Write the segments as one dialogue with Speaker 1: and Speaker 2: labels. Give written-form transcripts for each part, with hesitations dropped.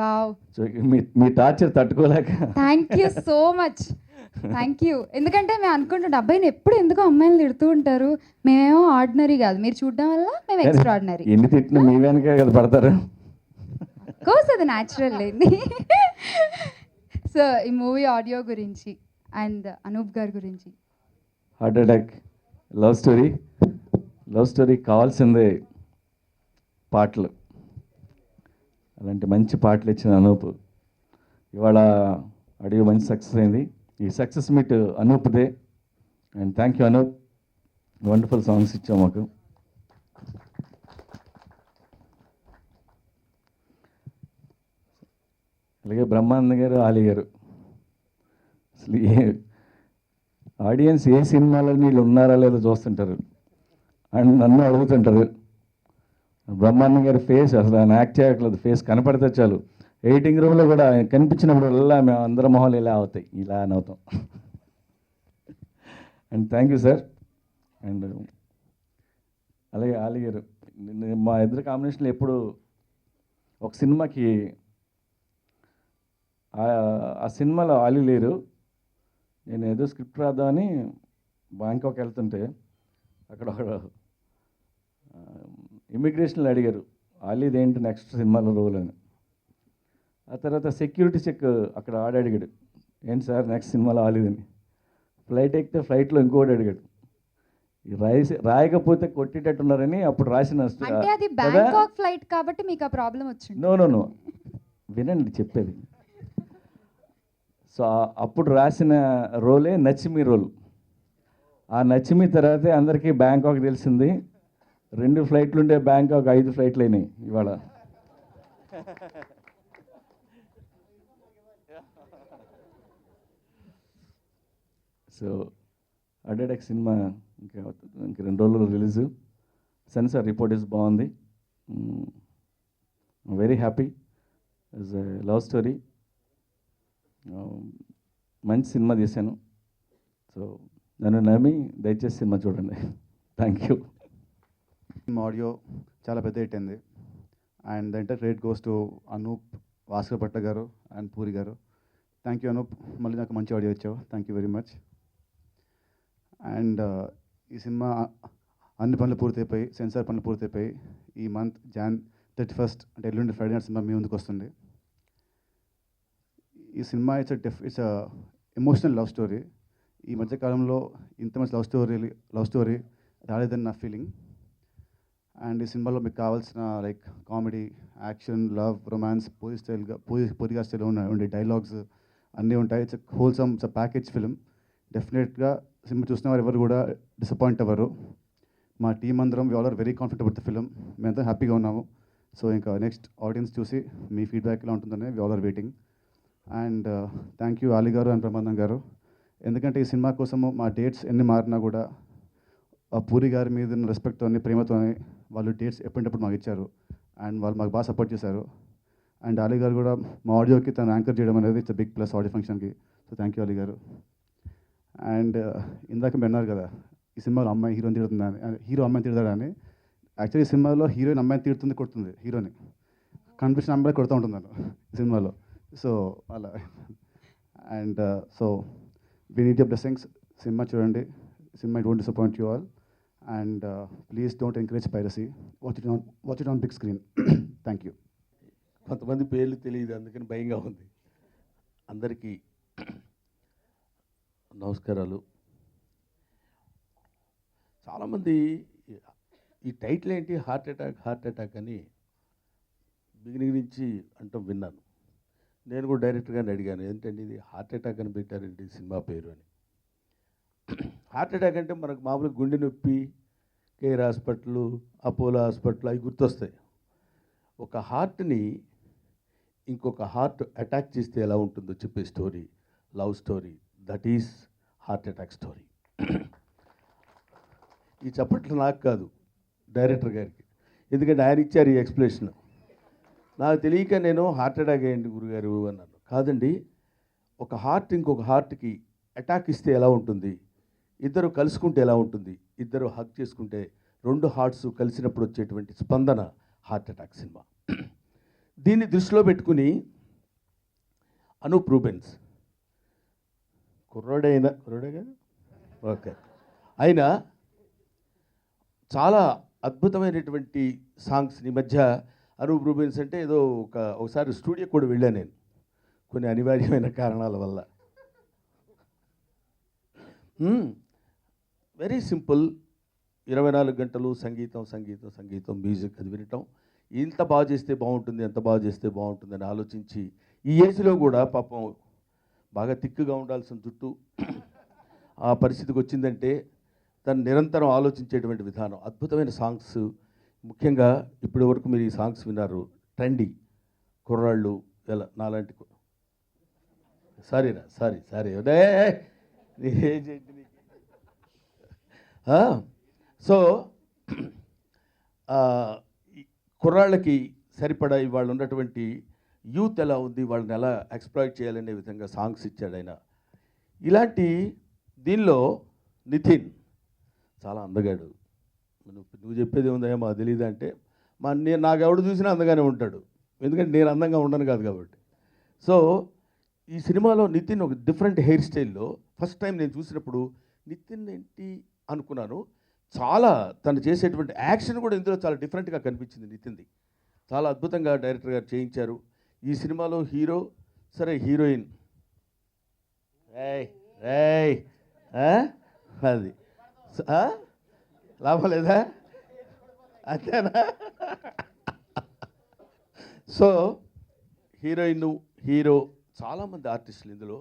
Speaker 1: Wow,
Speaker 2: so మీ torture తట్టుకోలేక
Speaker 1: thank you so much, thank you. ఎందుకంటే మేము అనుకుంటుంటే అబ్బాయిని ఎప్పుడు ఎందుకు అమ్మాయిలు తిడుతూ ఉంటారు, మేమేమో ఆర్డినరీ కాదు, మీరు చూడడం వల్ల మేము ఎక్స్ట్రాడినరీ.
Speaker 2: ఎన్ని తిట్టినా మీ వెనకే కదా పడతారు.
Speaker 1: కోర్స్ అది న్యాచురల్ అయింది. సో ఈ మూవీ ఆడియో గురించి అండ్ అనూప్ గారి గురించి.
Speaker 2: హార్ట్ అటాక్ లవ్ స్టోరీ కావాల్సిందే పాటలు. అలాంటి మంచి పాటలు ఇచ్చిన అనూప్ ఇవాళ ఆడియో మంచి సక్సెస్ అయింది. ఈ సక్సెస్ మీట్ అనూప్దే. And thank you Anoop, wonderful songs ఇచ్చావు మాకు. అలాగే బ్రహ్మానంద గారు, ఆలీ గారు, అసలు ఆడియన్స్ ఏ సినిమాలో వీళ్ళు ఉన్నారా లేదో చూస్తుంటారు అండ్ నన్ను అడుగుతుంటారు. బ్రహ్మానంద గారి ఫేస్ అసలు ఆయన యాక్ట్ చేయట్లేదు, ఫేస్ కనపడితే చాలు. ఎడిటింగ్ రూమ్లో కూడా ఆయన కనిపించినప్పుడు మేము అందరం మొహాలు ఇలా అవుతాయి, ఇలా అని అవుతాం. And thank you sir. And అలాగే ఆలీ గారు, మా ఇద్దరు కాంబినేషన్లో ఎప్పుడు ఒక సినిమాకి ఆ సినిమాలో ఆలీ లేరు, నేను ఏదో స్క్రిప్ట్ రాద్దామని బ్యాంకాక్ వెళ్తుంటే అక్కడ ఒక ఇమిగ్రేషన్లో అడిగారు ఆలీది ఏంటి నెక్స్ట్ సినిమాలో రోల్ అని. ఆ తర్వాత సెక్యూరిటీ చెక్ అక్కడ అడిగాడు, ఏంటి సార్ నెక్స్ట్ సినిమాలో ఆలీదని. ఫ్లైట్ ఎక్కితే ఫ్లైట్లో ఇంకోటి అడిగాడు, రాయకపోతే కొట్టేటట్టున్నారని అప్పుడు రాసిన.
Speaker 1: అంటే అది బ్యాంకాక్ ఫ్లైట్ కాబట్టి మీకు ఆ ప్రాబ్లం వచ్చింది.
Speaker 2: నో వినండి చెప్పేది. సో అప్పుడు రాసిన రోలే నచ్చిమి రోల్. ఆ నచ్చిమి తర్వాతే అందరికీ బ్యాంకాక్ తెలిసింది. 2 ఫ్లైట్లు ఉండే బ్యాంకాక్ 5 ఫ్లైట్లు అయినాయి ఇవాళ. సో అడ్డెడెక్ సినిమా ఇంక 2 రోజుల్లో రిలీజు. సెన్సార్ రిపోర్ట్ ఇస్ బాగుంది. Very happy. It's a love story. మంచి సినిమా తీశాను. సో నన్ను నమ్మి దయచేసి సినిమా చూడండి. Thank you.
Speaker 3: ఆడియో చాలా పెద్ద హిట్ అయింది. And the entire credit goes to Anoop, Bhaskar Bhatta garu and puri గారు. థ్యాంక్ యూ అనూప్, మళ్ళీ నాకు మంచి ఆడియో ఇచ్చావు, thank you very much. And ఈ సినిమా అన్ని పనులు పూర్తయిపోయి, సెన్సార్ పనులు పూర్తయిపోయి ఈ మంత్ Jan 31 అంటే ఎల్లుండి ఫ్రైడే నాడు సినిమా మీ ముందుకు వస్తుంది. ఈ cinema it's emotional love story. ఈ మధ్యకాలంలో ఇంత మంచి లవ్ స్టోరీ రాలేదని నా ఫీలింగ్. అండ్ ఈ సినిమాలో మీకు కావాల్సిన like comedy, action, love, romance, పూరిగా స్టైల్లో ఉండే డైలాగ్స్ అన్నీ ఉంటాయి. It's wholesome, it's package film. డెఫినెట్గా సినిమా చూసిన వారు ఎవరు కూడా డిసప్పాయింట్ అవ్వరు. మా టీం అందరం we all are very confident about the film. మేమంతా హ్యాపీగా ఉన్నాము. సో ఇంకా నెక్స్ట్ ఆడియన్స్ చూసి మీ ఫీడ్బ్యాక్ ఎలా ఉంటుందని we all are waiting. And thank you Ali garu and Brahmanandam గారు. ఎందుకంటే ఈ సినిమా కోసము మా డేట్స్ ఎన్ని మారినా కూడా ఆ పూరి గారి మీద ఉన్న రెస్పెక్ట్తో, ప్రేమతో వాళ్ళు డేట్స్ ఎప్పటికప్పుడు మాకు ఇచ్చారు. అండ్ వాళ్ళు మాకు బాగా సపోర్ట్ చేశారు. అండ్ ఆలీ గారు కూడా మా ఆడియోకి తను యాంకర్ చేయడం అనేది ఇట్స్ బిగ్ ప్లస్ ఆడియో ఫంక్షన్కి. So thank you Ali garu. And ఇందాక మీరు అన్నారు కదా ఈ సినిమాలో అమ్మాయి హీరోని తిడుతుందని, హీరో అమ్మాయిని తిడతాడని. యాక్చువల్లీ ఈ సినిమాలో హీరోయిన్ అమ్మాయిని తిడుతుంది, కొడుతుంది. హీరోని కనిపించిన అమ్మాయి కొడుతూ ఉంటున్నాను ఈ సినిమాలో. సో అలా. And so we need your blessings. సినిమా చూడండి. సినిమా it won't disappoint you all. And please don't encourage piracy. Watch it on big screen. Thank you.
Speaker 4: కొంతమంది పేర్లు తెలియదు, అందుకని భయంగా ఉంది. అందరికీ నమస్కారాలు. చాలామంది ఈ టైటిల్ ఏంటి హార్ట్ అటాక్ అని బిగినింగ్ నుంచి అంటాం విన్నాను. నేను కూడా డైరెక్టర్ గారిని అడిగాను, ఏంటండి ఇది హార్ట్ అటాక్ అని పెట్టారండి సినిమా పేరు అని. హార్ట్ అటాక్ అంటే మనకు మామూలుగా గుండె నొప్పి, కేర్ హాస్పిటల్, అపోలో హాస్పిటల్ అవి గుర్తొస్తాయి. ఒక హార్ట్ని ఇంకొక హార్ట్ అటాక్ చేస్తే ఎలా ఉంటుందో చెప్పే story, love story. That is heart attack story. ఈ చప్పట్లు నాకు కాదు, డైరెక్టర్ గారికి. ఎందుకంటే ఆయన ఇచ్చారు ఈ ఎక్స్ప్లెనేషన్. నాకు తెలియక నేను హార్ట్ అటాక్ అయ్యండి గురుగారు అన్నాను. కాదండి, ఒక హార్ట్ ఇంకొక హార్ట్కి అటాక్ ఇస్తే ఎలా ఉంటుంది, ఇద్దరు కలుసుకుంటే ఎలా ఉంటుంది, ఇద్దరు హగ్ చేసుకుంటే 2 హార్ట్స్ కలిసినప్పుడు వచ్చేటువంటి స్పందన హార్ట్ అటాక్ సినిమా. దీన్ని దృష్టిలో పెట్టుకుని అనూప్ రూబెన్స్ కుర్రోడే కదా ఓకే, ఆయన చాలా అద్భుతమైనటువంటి సాంగ్స్ని ఈ మధ్య అనూప్ రూబెన్స్ అంటే ఏదో ఒకసారి స్టూడియో కూడా వెళ్ళాను నేను కొన్ని అనివార్యమైన కారణాల వల్ల. వెరీ సింపుల్, 24 గంటలు సంగీతం సంగీతం సంగీతం మ్యూజిక్ అది వినటం. ఇంత బాగా చేస్తే బాగుంటుంది, ఎంత బాగా చేస్తే బాగుంటుంది అని ఆలోచించి ఈ ఏజ్లో కూడా పాపం బాగా తిక్కుగా ఉండాల్సిన జుట్టు ఆ పరిస్థితికి వచ్చిందంటే తను నిరంతరం ఆలోచించేటువంటి విధానం, అద్భుతమైన సాంగ్స్. ముఖ్యంగా ఇప్పటి వరకు మీరు ఈ సాంగ్స్ విన్నారు, ట్రెండీ కుర్రాళ్ళు ఎలా నాలాంటి సారీ సో కుర్రాళ్ళకి సరిపడా ఇవాళ ఉన్నటువంటి యూత్ ఎలా ఉంది, వాళ్ళని ఎలా ఎక్స్ప్లాయిట్ చేయాలనే విధంగా సాంగ్స్ ఇచ్చాడు ఆయన. ఇలాంటి దీనిలో నితిన్ చాలా అందగాడు. నువ్వు చెప్పేది ఉందా మాకు తెలియదు అంటే నాకు ఎవడు చూసినా అందగానే ఉంటాడు, ఎందుకంటే నేను అందంగా ఉండను కాదు కాబట్టి. సో ఈ సినిమాలో నితిన్ ఒక డిఫరెంట్ హెయిర్ స్టైల్లో ఫస్ట్ టైం నేను చూసినప్పుడు నితిన్ ఏంటి అనుకున్నాను. చాలా తను చేసేటువంటి యాక్షన్ కూడా ఇందులో చాలా డిఫరెంట్గా కనిపించింది నితిన్ది. చాలా అద్భుతంగా డైరెక్టర్ గారు చేయించారు. ఈ సినిమాలో హీరో సరే, హీరోయిన్ అది లాభం లేదా అంతేనా? సో హీరోయిన్ హీరో చాలామంది ఆర్టిస్టులు ఇందులో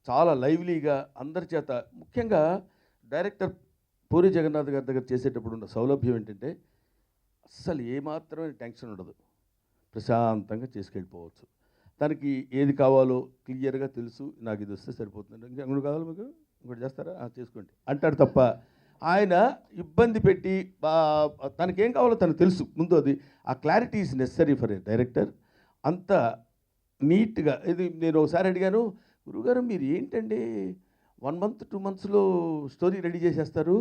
Speaker 4: చాలా లైవ్లీగా అందరి చేత, ముఖ్యంగా డైరెక్టర్ పూరి జగన్నాథ్ గారి దగ్గర చేసేటప్పుడు ఉన్న సౌలభ్యం ఏంటంటే అస్సలు ఏమాత్రమే టెన్షన్ ఉండదు, ప్రశాంతంగా చేసుకెళ్ళిపోవచ్చు. తనకి ఏది కావాలో క్లియర్గా తెలుసు, నాకు ఇది వస్తే సరిపోతుంది, ఇంకా ఇంకోటి కావాలి మీకు ఇంకోటి చేస్తారా చేసుకోండి అంటాడు తప్ప ఆయన ఇబ్బంది పెట్టి తనకేం కావాలో తనకు తెలుసు ముందు. అది ఆ clarity is necessary for a director. అంత నీట్గా ఇది నేను ఒకసారి అడిగాను, గురుగారు మీరు ఏంటండి 1 month 2 monthsలో స్టోరీ రెడీ చేసేస్తారు,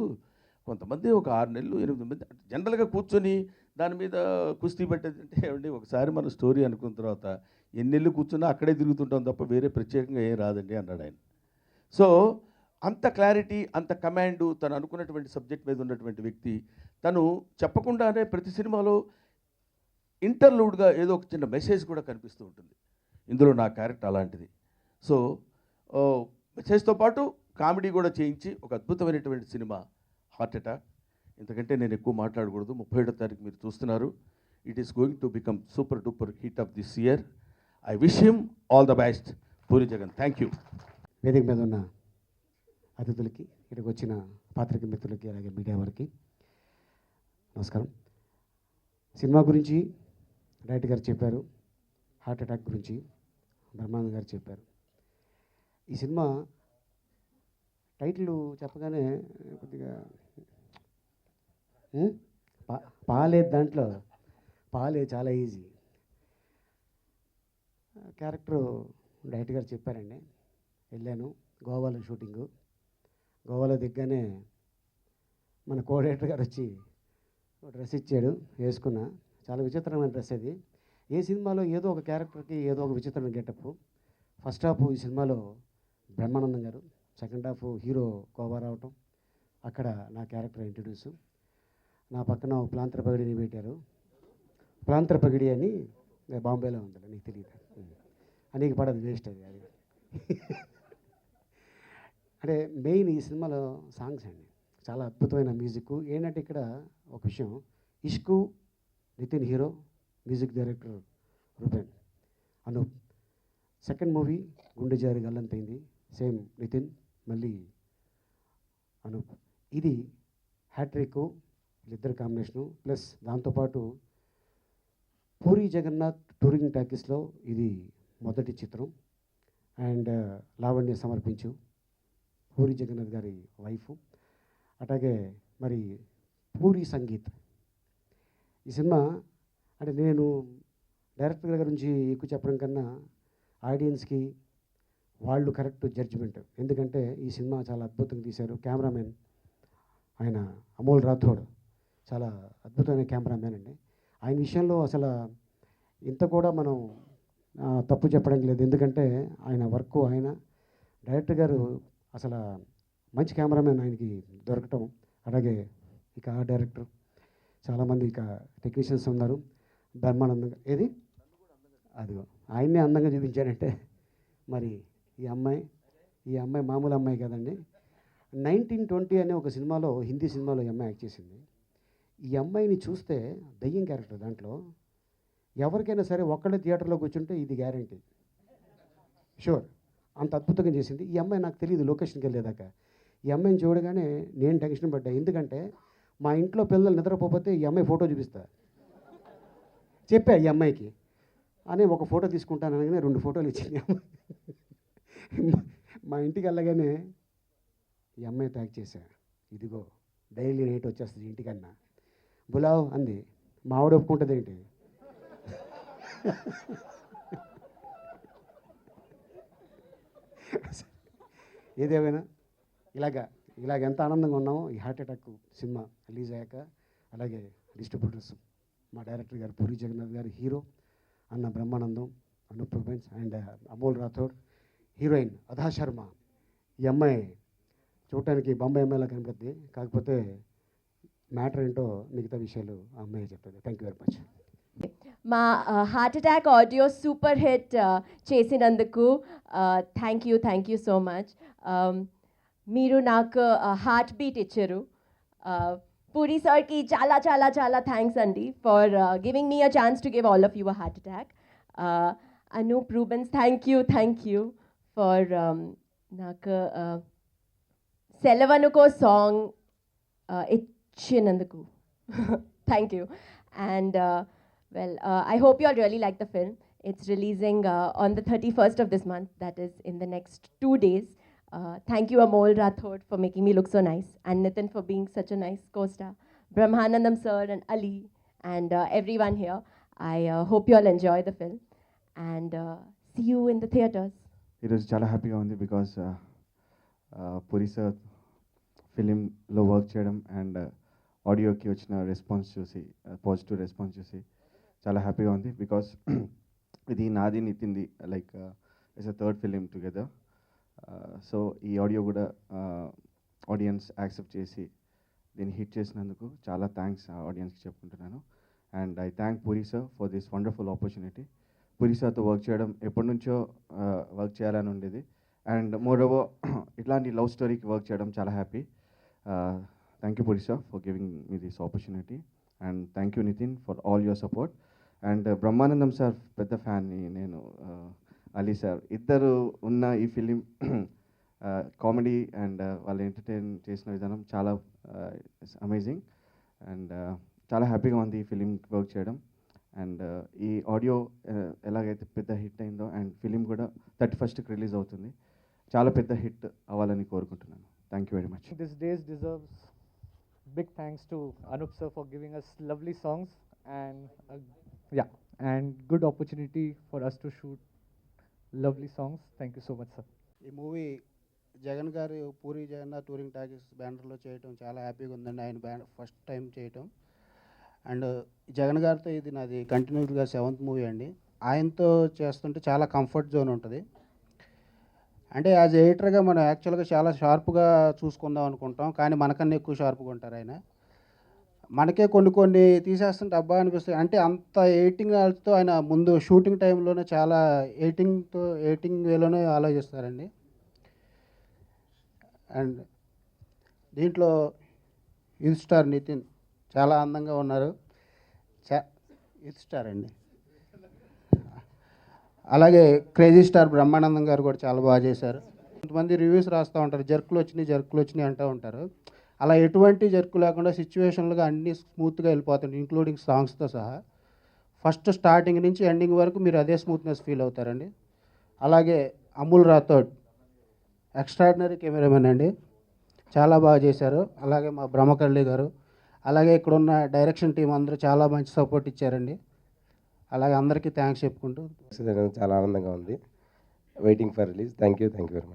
Speaker 4: కొంతమంది ఒక 6 నెలలు 8 మంది జనరల్గా కూర్చొని దాని మీద కుస్తీ పెట్టేది అంటే ఏమండి, ఒకసారి మన స్టోరీ అనుకున్న తర్వాత ఎన్ని నెలలు కూర్చున్నా అక్కడే తిరుగుతుంటాం తప్ప వేరే ప్రత్యేకంగా ఏం రాదండి అన్నాడు ఆయన. సో అంత క్లారిటీ, అంత కమాండు, తను అనుకున్నటువంటి సబ్జెక్ట్ మీద ఉన్నటువంటి వ్యక్తి. తను చెప్పకుండానే ప్రతి సినిమాలో ఇంటర్లూడ్గా ఏదో ఒక చిన్న మెసేజ్ కూడా కనిపిస్తూ ఉంటుంది. ఇందులో నా క్యారెక్టర్ అలాంటిది. సో మెసేజ్తో పాటు కామెడీ కూడా చేయించి ఒక అద్భుతమైనటువంటి సినిమా హార్ట్ అటాక్. ఇంతకంటే నేను ఎక్కువ మాట్లాడకూడదు. 37వ తారీఖు మీరు చూస్తున్నారు. It is going to become super duper hit of this year. I wish him all the best. Puri Jagan, thank you.
Speaker 5: వేదిక మీద ఉన్న అతిథులకి, ఇక్కడికి వచ్చిన పాత్రిక మిత్రులకి, అలాగే మీడియా వారికి నమస్కారం. సినిమా గురించి డైరెక్టర్ గారు చెప్పారు, హార్ట్ అటాక్ గురించి బ్రహ్మానంద్ గారు చెప్పారు. ఈ సినిమా టైటిల్ చెప్పగానే కొద్దిగా పాలే, దాంట్లో పాలే చాలా ఈజీ. క్యారెక్టర్ డైరెక్టర్ గారు చెప్పారండి. వెళ్ళాను గోవాలో షూటింగు. గోవాలో దిగ్గానే మన కోఆర్డినేటర్ గారు వచ్చి డ్రెస్ ఇచ్చాడు, వేసుకున్నా. చాలా విచిత్రమైన డ్రెస్ అది. ఏ సినిమాలో ఏదో ఒక క్యారెక్టర్కి ఏదో ఒక విచిత్రమైన గెటప్. ఫస్ట్ హాఫ్ ఈ సినిమాలో బ్రహ్మానందం గారు, సెకండ్ హాఫ్ హీరో గోవా రావటం, అక్కడ నా క్యారెక్టర్ ఇంట్రడ్యూస్. నా పక్కన ప్లాంతర పగిడిని పెట్టారు. ప్లాంతర పగిడి అని బాంబేలో ఉంది, నీకు తెలియదు, నీకు పడదు, వేస్ట్ అది. అంటే మెయిన్ ఈ సినిమాలో సాంగ్స్ అండి, చాలా అద్భుతమైన మ్యూజిక్. ఏంటంటే ఇక్కడ ఒక విషయం, Ishq Nithin hero, music director Ruben Anoop. Second movie Gunde Jaari గల్లంతైంది, సేమ్ నితిన్ మళ్ళీ అనూప్. ఇది హ్యాట్రిక్, వీళ్ళిద్దరు కాంబినేషను. ప్లస్ దాంతోపాటు పూరి జగన్నాథ్ టూరింగ్ టాకీస్లో ఇది మొదటి చిత్రం. అండ్ లావణ్య సమర్పించు, పూరి జగన్నాథ్ గారి వైఫ్. అట్లాగే మరి పూరి సంగీత్. ఈ సినిమా అంటే నేను డైరెక్టర్ గారి గురించి ఎక్కువ చెప్పడం కన్నా ఆడియన్స్కి వాళ్ళు కరెక్ట్ జడ్జిమెంట్. ఎందుకంటే ఈ సినిమా చాలా అద్భుతంగా తీశారు. కెమెరామెన్ ఆయన అమోల్ రాథోడ్ చాలా అద్భుతమైన కెమెరామెన్ అండి. ఆయన విషయంలో అసలు ఇంత కూడా మనం తప్పు చెప్పడం లేదు, ఎందుకంటే ఆయన వర్క్ ఆయన డైరెక్టర్ గారు అసలు మంచి కెమెరామెన్ ఆయనకి దొరకటం, అలాగే ఇక ఆ డైరెక్టర్ చాలామంది ఇక టెక్నీషియన్స్ ఉన్నారు బ్రహ్మానందంగా. ఏది అదిగో ఆయన్నే అందంగా చూపించాడంటే మరి ఈ అమ్మాయి మామూలు అమ్మాయి కదండి. 1920 అనే ఒక సినిమాలో, హిందీ సినిమాలో ఈ అమ్మాయి యాక్ట్ చేసింది. ఈ అమ్మాయిని చూస్తే దయ్యం క్యారెక్టర్, దాంట్లో ఎవరికైనా సరే ఒక్కడే థియేటర్లో కూర్చుంటే ఇది గ్యారంటీ, షూర్. అంత అద్భుతంగా చేసింది ఈ అమ్మాయి. నాకు తెలియదు లొకేషన్కి వెళ్ళేదాకా. ఈ అమ్మాయిని చూడగానే నేను టెన్షన్ పడ్డా, ఎందుకంటే మా ఇంట్లో పిల్లలు నిద్రపోతే ఈ అమ్మాయి ఫోటో చూపిస్తా చెప్పా ఈ అమ్మాయికి అని, ఒక ఫోటో తీసుకుంటాను అనగానే 2 ఫోటోలు ఇచ్చింది ఈ అమ్మాయి. మా ఇంటికి వెళ్ళగానే ఈ అమ్మాయి ప్యాక్ చేశా, ఇదిగో డైలీ నైట్ వచ్చేస్తుంది ఇంటికన్నా బులావ్ అంది. మా ఆవిడ ఒప్పుకుంటుంది ఏంటి? ఏదేమైనా ఇలాగ ఎంత ఆనందంగా ఉన్నామో ఈ హార్ట్ అటాక్ సినిమా రిలీజ్ అయ్యాక. అలాగే డిస్ట్రిబ్యూటర్స్ మా డైరెక్టర్ గారు పూరి జగన్నాథ్ గారు, హీరో అన్న Brahmanandam, Anoop Rubens and Amol Rathod, heroine Adah Sharma. ఈ అమ్మాయి చూడటానికి బొంబాయి అమ్మాయిలా కనపడుతుంది, కాకపోతే మ్యాటర్ ఏంటో మిగతా విషయాలు ఆ అమ్మాయి చెప్తుంది. Thank you very much.
Speaker 6: మా heart attack audio super hit చేసినందుకు థ్యాంక్ యూ సో మచ్. మీరు నాకు హార్ట్ బీట్ ఇచ్చారు. పూరి సార్కి చాలా చాలా చాలా థ్యాంక్స్ అండి for giving me a chance to give all of you a heart attack. Anoop Rubens thank you for నాకు సెలవనుకో సాంగ్ ఇచ్చినందుకు thank you. And I hope you all really like the film. It's releasing on the 31st of this month, that is in the next 2 days. Thank you Amol Rathod for making me look so nice, and Nitin for being such a nice co-star, Brahmanandam sir and Ali and everyone here. I hope you all enjoy the film and see you in the theaters.
Speaker 3: ఈరోజు చాలా హ్యాపీగా ఉంది because puri sir ఫిలింలో work చేయడం and ఆడియోకి వచ్చిన response చూసి, positive response చూసి చాలా హ్యాపీగా ఉంది. బికాస్ ఇది నాది నితిన్ది, like it's a third film together. So ఈ ఆడియో కూడా ఆడియన్స్ యాక్సెప్ట్ చేసి దీన్ని హిట్ చేసినందుకు చాలా థ్యాంక్స్ ఆడియన్స్కి చెప్పుకుంటున్నాను. And I thank Puri sir for this wonderful opportunity. Puri సార్తో వర్క్ చేయడం ఎప్పటి నుంచో వర్క్ చేయాలని ఉండేది. అండ్ మోర్ ఓవర్ ఇట్లాంటి లవ్ స్టోరీకి వర్క్ చేయడం చాలా happy. Thank you Puri sir for giving me this opportunity. And thank you Nithin for all your support. And Brahmanandam sir పెద్ద ఫ్యాన్ని నేను, అలీ సార్ ఇద్దరు ఉన్న ఈ ఫిలిం కామెడీ అండ్ వాళ్ళు ఎంటర్టైన్ చేసిన విధానం చాలా అమేజింగ్. అండ్ చాలా హ్యాపీగా ఉంది ఈ ఫిలిం వర్క్ చేయడం. అండ్ ఈ ఆడియో ఎలాగైతే పెద్ద హిట్ అయిందో అండ్ ఫిలిం కూడా 31st రిలీజ్ అవుతుంది, చాలా పెద్ద హిట్ అవ్వాలని కోరుకుంటున్నాను. Thank you very much.
Speaker 7: This days deserves big thanks to Anup sir for giving us lovely songs and and good opportunity for us to shoot lovely songs. Thank you so much sir.
Speaker 8: ఈ movie Jagan గారు puri Jagannadh touring talkies బ్యానర్లో చేయటం చాలా హ్యాపీగా ఉందండి. ఆయన first time చేయటం. And Jagan గారితో ఇది నాది కంటిన్యూగా 7th మూవీ అండి. ఆయనతో చేస్తుంటే చాలా కంఫర్ట్ జోన్ ఉంటుంది. అంటే యాజ్ ఎడిటర్గా మనం యాక్చువల్గా చాలా షార్ప్గా చూసుకుందాం అనుకుంటాం, కానీ మనకన్నా ఎక్కువ షార్ప్గా ఉంటారు ఆయన. మనకే కొన్ని తీసేస్తుంటే అబ్బా అనిపిస్తుంది. అంటే అంత ఎడిటింగ్ వాళ్ళతో ఆయన ముందు షూటింగ్ టైంలోనే చాలా ఎడిటింగ్ వేలోనే ఆలోచిస్తారండి. అండ్ దీంట్లో యూత్ స్టార్ నితిన్ చాలా అందంగా ఉన్నారు, యూత్ స్టార్ అండి. అలాగే క్రేజీ స్టార్ బ్రహ్మానందం గారు కూడా చాలా బాగా చేశారు. కొంతమంది రివ్యూస్ రాస్తూ ఉంటారు, జర్కులు వచ్చినాయి అంటూ ఉంటారు. అలా ఎటువంటి జర్కు లేకుండా సిచ్యువేషన్లుగా అన్నీ స్మూత్గా వెళ్ళిపోతుంది, ఇంక్లూడింగ్ సాంగ్స్తో సహా. ఫస్ట్ స్టార్టింగ్ నుంచి ఎండింగ్ వరకు మీరు అదే స్మూత్నెస్ ఫీల్ అవుతారండి. అలాగే అమూల్ రాథోడ్ ఎక్స్ట్రాడినరీ కెమెరామెన్ అండి, చాలా బాగా చేశారు. అలాగే మా బ్రహ్మకళ్ళి గారు, అలాగే ఇక్కడున్న డైరెక్షన్ టీం అందరూ చాలా మంచి సపోర్ట్ ఇచ్చారండి. అలాగే అందరికీ థ్యాంక్స్ చెప్పుకుంటూ
Speaker 9: చాలా ఆనందంగా ఉంది. Waiting for release. Thank you very much.